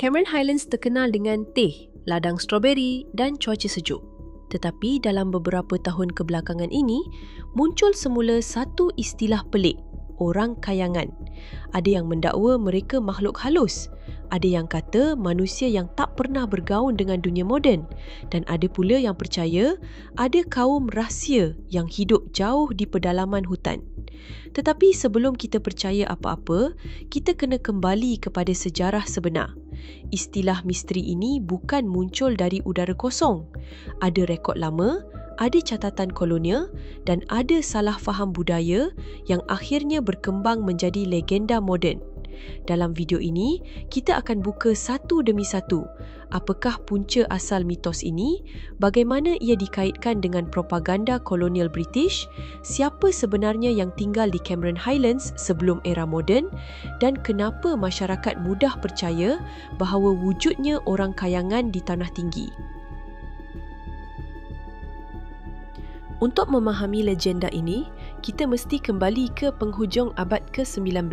Cameron Highlands terkenal dengan teh, ladang stroberi dan cuaca sejuk. Tetapi dalam beberapa tahun kebelakangan ini, muncul semula satu istilah pelik, orang kayangan. Ada yang mendakwa mereka makhluk halus. Ada yang kata manusia yang tak pernah bergaul dengan dunia moden. Dan ada pula yang percaya ada kaum rahsia yang hidup jauh di pedalaman hutan. Tetapi sebelum kita percaya apa-apa, kita kena kembali kepada sejarah sebenar. Istilah misteri ini bukan muncul dari udara kosong. Ada rekod lama, ada catatan kolonial dan ada salah faham budaya yang akhirnya berkembang menjadi legenda moden. Dalam video ini, kita akan buka satu demi satu. Apakah punca asal mitos ini? Bagaimana ia dikaitkan dengan propaganda kolonial British? Siapa sebenarnya yang tinggal di Cameron Highlands sebelum era moden? Dan kenapa masyarakat mudah percaya bahawa wujudnya orang kayangan di Tanah Tinggi? Untuk memahami legenda ini, kita mesti kembali ke penghujung abad ke-19.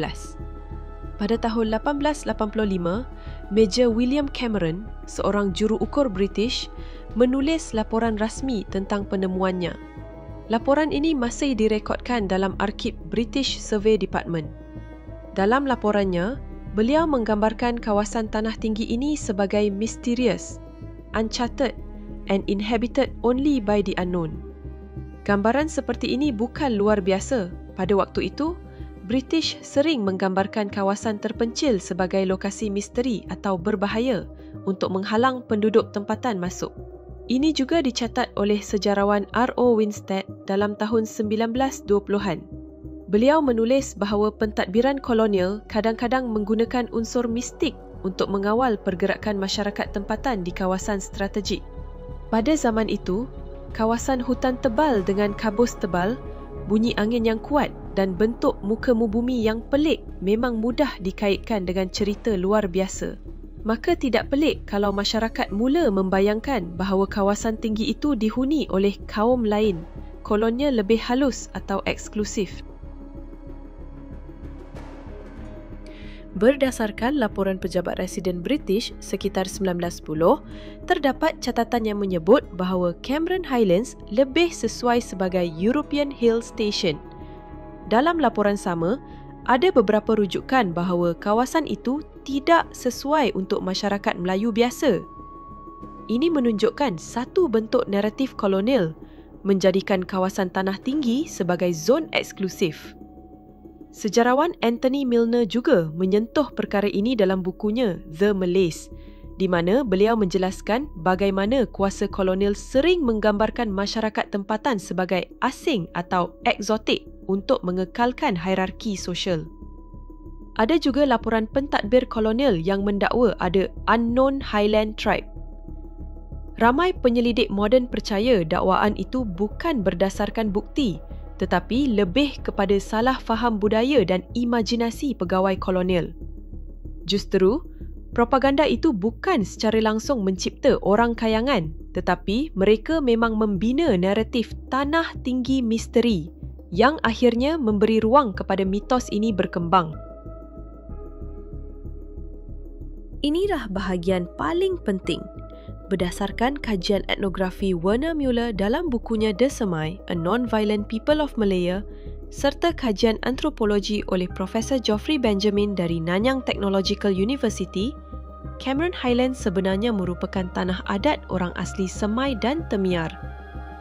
Pada tahun 1885, Major William Cameron, seorang juru ukur British, menulis laporan rasmi tentang penemuannya. Laporan ini masih direkodkan dalam arsip British Survey Department. Dalam laporannya, beliau menggambarkan kawasan tanah tinggi ini sebagai mysterious, uncharted and inhabited only by the unknown. Gambaran seperti ini bukan luar biasa. Pada waktu itu, British sering menggambarkan kawasan terpencil sebagai lokasi misteri atau berbahaya untuk menghalang penduduk tempatan masuk. Ini juga dicatat oleh sejarawan R.O. Winstead dalam tahun 1920-an. Beliau menulis bahawa pentadbiran kolonial kadang-kadang menggunakan unsur mistik untuk mengawal pergerakan masyarakat tempatan di kawasan strategik. Pada zaman itu, kawasan hutan tebal dengan kabus tebal, bunyi angin yang kuat dan bentuk muka bumi yang pelik memang mudah dikaitkan dengan cerita luar biasa. Maka tidak pelik kalau masyarakat mula membayangkan bahawa kawasan tinggi itu dihuni oleh kaum lain, kolonnya lebih halus atau eksklusif. Berdasarkan laporan pejabat residen British sekitar 1910, terdapat catatan yang menyebut bahawa Cameron Highlands lebih sesuai sebagai European Hill Station. Dalam laporan sama, ada beberapa rujukan bahawa kawasan itu tidak sesuai untuk masyarakat Melayu biasa. Ini menunjukkan satu bentuk naratif kolonial, menjadikan kawasan tanah tinggi sebagai zon eksklusif. Sejarawan Anthony Milner juga menyentuh perkara ini dalam bukunya The Malays, di mana beliau menjelaskan bagaimana kuasa kolonial sering menggambarkan masyarakat tempatan sebagai asing atau eksotik untuk mengekalkan hierarki sosial. Ada juga laporan pentadbir kolonial yang mendakwa ada unknown Highland tribe. Ramai penyelidik moden percaya dakwaan itu bukan berdasarkan bukti, tetapi lebih kepada salah faham budaya dan imajinasi pegawai kolonial. Justru, propaganda itu bukan secara langsung mencipta orang kayangan, tetapi mereka memang membina naratif tanah tinggi misteri yang akhirnya memberi ruang kepada mitos ini berkembang. Inilah bahagian paling penting. Berdasarkan kajian etnografi Werner Muller dalam bukunya The Semai, A Non-Violent People of Malaya, serta kajian antropologi oleh Profesor Geoffrey Benjamin dari Nanyang Technological University, Cameron Highlands sebenarnya merupakan tanah adat orang asli Semai dan Temiar.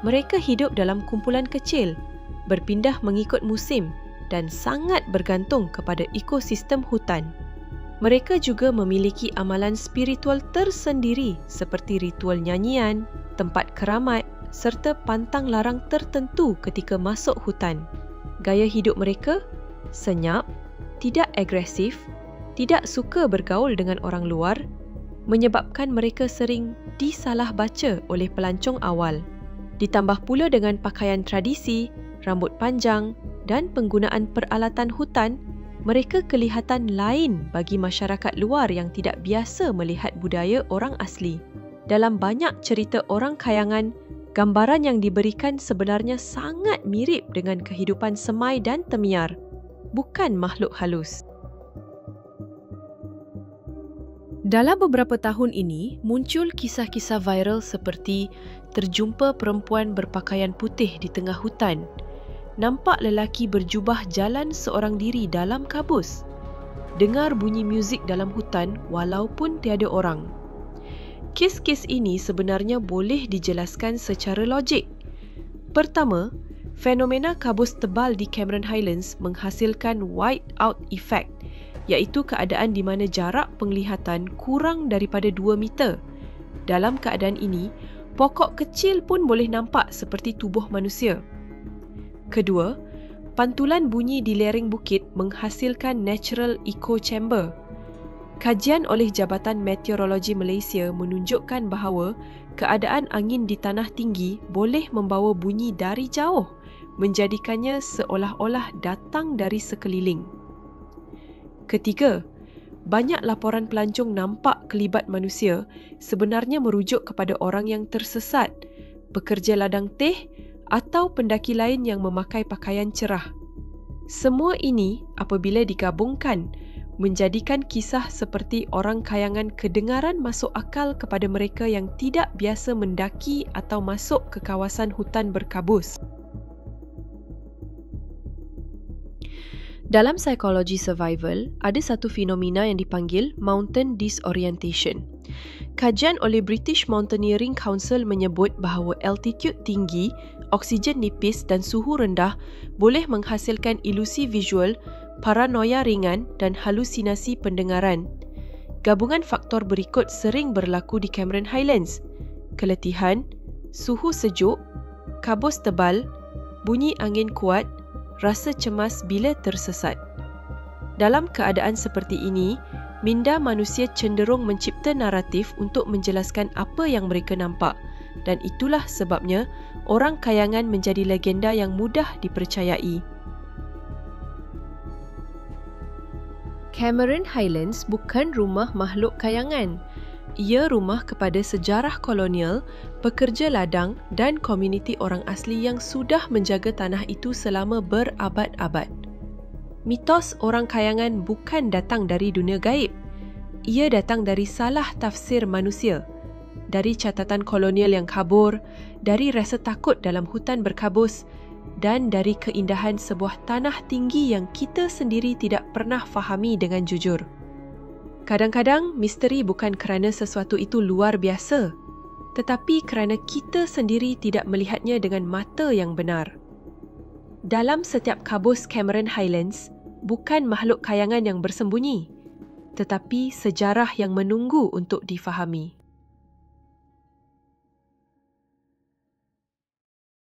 Mereka hidup dalam kumpulan kecil, berpindah mengikut musim dan sangat bergantung kepada ekosistem hutan. Mereka juga memiliki amalan spiritual tersendiri seperti ritual nyanyian, tempat keramat serta pantang larang tertentu ketika masuk hutan. Gaya hidup mereka senyap, tidak agresif, tidak suka bergaul dengan orang luar, menyebabkan mereka sering disalah baca oleh pelancong awal. Ditambah pula dengan pakaian tradisi, rambut panjang dan penggunaan peralatan hutan, mereka kelihatan lain bagi masyarakat luar yang tidak biasa melihat budaya orang asli. Dalam banyak cerita orang kayangan, gambaran yang diberikan sebenarnya sangat mirip dengan kehidupan Semai dan Temiar, bukan makhluk halus. Dalam beberapa tahun ini, muncul kisah-kisah viral seperti terjumpa perempuan berpakaian putih di tengah hutan, nampak lelaki berjubah jalan seorang diri dalam kabus, dengar bunyi muzik dalam hutan walaupun tiada orang. Kes-kes ini sebenarnya boleh dijelaskan secara logik. Pertama, fenomena kabus tebal di Cameron Highlands menghasilkan white-out effect, iaitu keadaan di mana jarak penglihatan kurang daripada 2 meter. Dalam keadaan ini, pokok kecil pun boleh nampak seperti tubuh manusia. Kedua, pantulan bunyi di lereng bukit menghasilkan natural echo chamber. Kajian oleh Jabatan Meteorologi Malaysia menunjukkan bahawa keadaan angin di tanah tinggi boleh membawa bunyi dari jauh, menjadikannya seolah-olah datang dari sekeliling. Ketiga, banyak laporan pelancong nampak kelibat manusia sebenarnya merujuk kepada orang yang tersesat, pekerja ladang teh atau pendaki lain yang memakai pakaian cerah. Semua ini apabila digabungkan menjadikan kisah seperti orang kayangan kedengaran masuk akal kepada mereka yang tidak biasa mendaki atau masuk ke kawasan hutan berkabus. Dalam psikologi survival, ada satu fenomena yang dipanggil mountain disorientation. Kajian oleh British Mountaineering Council menyebut bahawa altitude tinggi, oksigen nipis dan suhu rendah boleh menghasilkan ilusi visual, paranoia ringan dan halusinasi pendengaran. Gabungan faktor berikut sering berlaku di Cameron Highlands: keletihan, suhu sejuk, kabus tebal, bunyi angin kuat, rasa cemas bila tersesat. Dalam keadaan seperti ini, minda manusia cenderung mencipta naratif untuk menjelaskan apa yang mereka nampak, dan itulah sebabnya orang kayangan menjadi legenda yang mudah dipercayai. Cameron Highlands bukan rumah makhluk kayangan. Ia rumah kepada sejarah kolonial, pekerja ladang dan komuniti orang asli yang sudah menjaga tanah itu selama berabad-abad. Mitos orang kayangan bukan datang dari dunia gaib. Ia datang dari salah tafsir manusia, dari catatan kolonial yang kabur, dari rasa takut dalam hutan berkabus dan dari keindahan sebuah tanah tinggi yang kita sendiri tidak pernah fahami dengan jujur. Kadang-kadang misteri bukan kerana sesuatu itu luar biasa, tetapi kerana kita sendiri tidak melihatnya dengan mata yang benar. Dalam setiap kabus Cameron Highlands, bukan makhluk kayangan yang bersembunyi, tetapi sejarah yang menunggu untuk difahami.